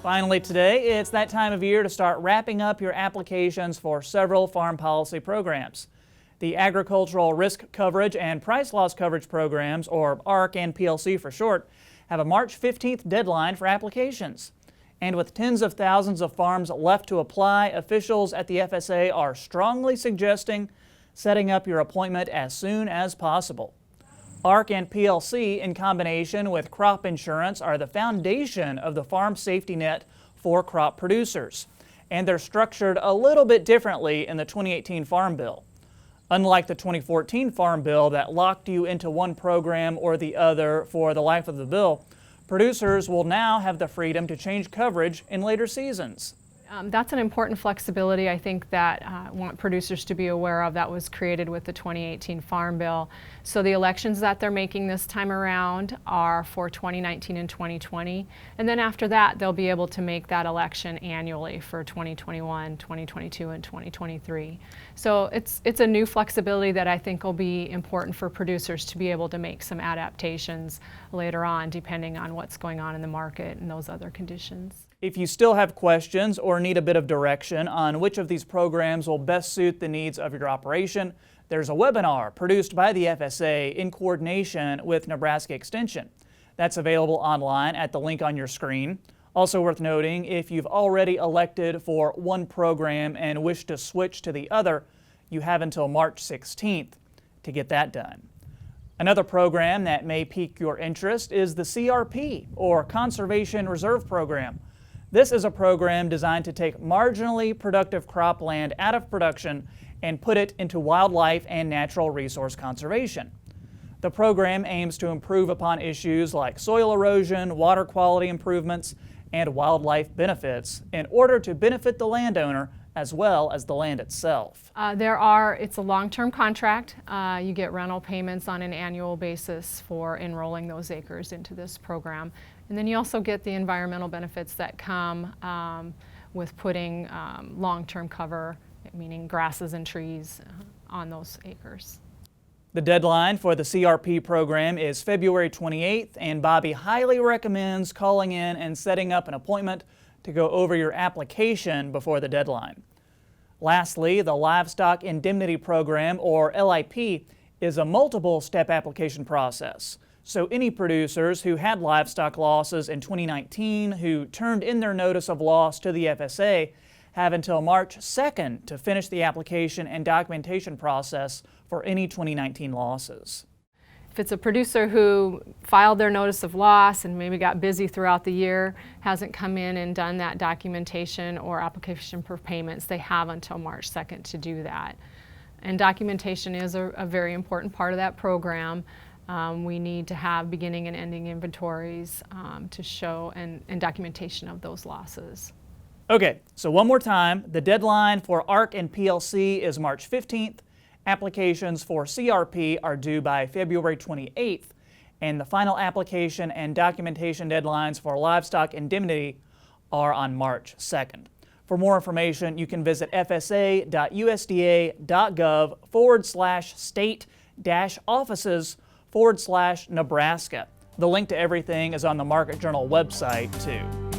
Finally today, it's that time of year to start wrapping up your applications for several farm policy programs. The Agricultural Risk Coverage and Price Loss Coverage Programs, or ARC and PLC for short, have a March 15th deadline for applications. And with tens of thousands of farms left to apply, officials at the FSA are strongly suggesting setting up your appointment as soon as possible. ARC and PLC, in combination with crop insurance, are the foundation of the farm safety net for crop producers. And they're structured a little bit differently in the 2018 Farm Bill. Unlike the 2014 Farm Bill that locked you into one program or the other for the life of the bill, producers will now have the freedom to change coverage in later seasons. That's an important flexibility I think that I want producers to be aware of that was created with the 2018 Farm Bill. So the elections that they're making this time around are for 2019 and 2020. And then after that, they'll be able to make that election annually for 2021, 2022, and 2023. So it's a new flexibility that I think will be important for producers to be able to make some adaptations later on, depending on what's going on in the market and those other conditions. If you still have questions or need a bit of direction on which of these programs will best suit the needs of your operation, there's a webinar produced by the FSA in coordination with Nebraska Extension. That's available online at the link on your screen. Also worth noting, if you've already elected for one program and wish to switch to the other, you have until March 16th to get that done. Another program that may pique your interest is the CRP, or Conservation Reserve Program. This is a program designed to take marginally productive cropland out of production and put it into wildlife and natural resource conservation. The program aims to improve upon issues like soil erosion, water quality improvements, and wildlife benefits in order to benefit the landowner as well as the land itself. It's a long-term contract. You get rental payments on an annual basis for enrolling those acres into this program. And then you also get the environmental benefits that come with putting long-term cover, meaning grasses and trees, on those acres. The deadline for the CRP program is February 28th, and Bobbie highly recommends calling in and setting up an appointment to go over your application before the deadline. Lastly, the Livestock Indemnity Program, or LIP, is a multiple-step application process. So any producers who had livestock losses in 2019 who turned in their notice of loss to the FSA have until March 2nd to finish the application and documentation process for any 2019 losses. If it's a producer who filed their notice of loss and maybe got busy throughout the year, hasn't come in and done that documentation or application for payments, they have until March 2nd to do that. And documentation is a very important part of that program. We need to have beginning and ending inventories to show and documentation of those losses. Okay, so one more time, the deadline for ARC and PLC is March 15th. Applications for CRP are due by February 28th, and the final application and documentation deadlines for livestock indemnity are on March 2nd. For more information, you can visit fsa.usda.gov/state-offices/Nebraska. The link to everything is on the Market Journal website, too.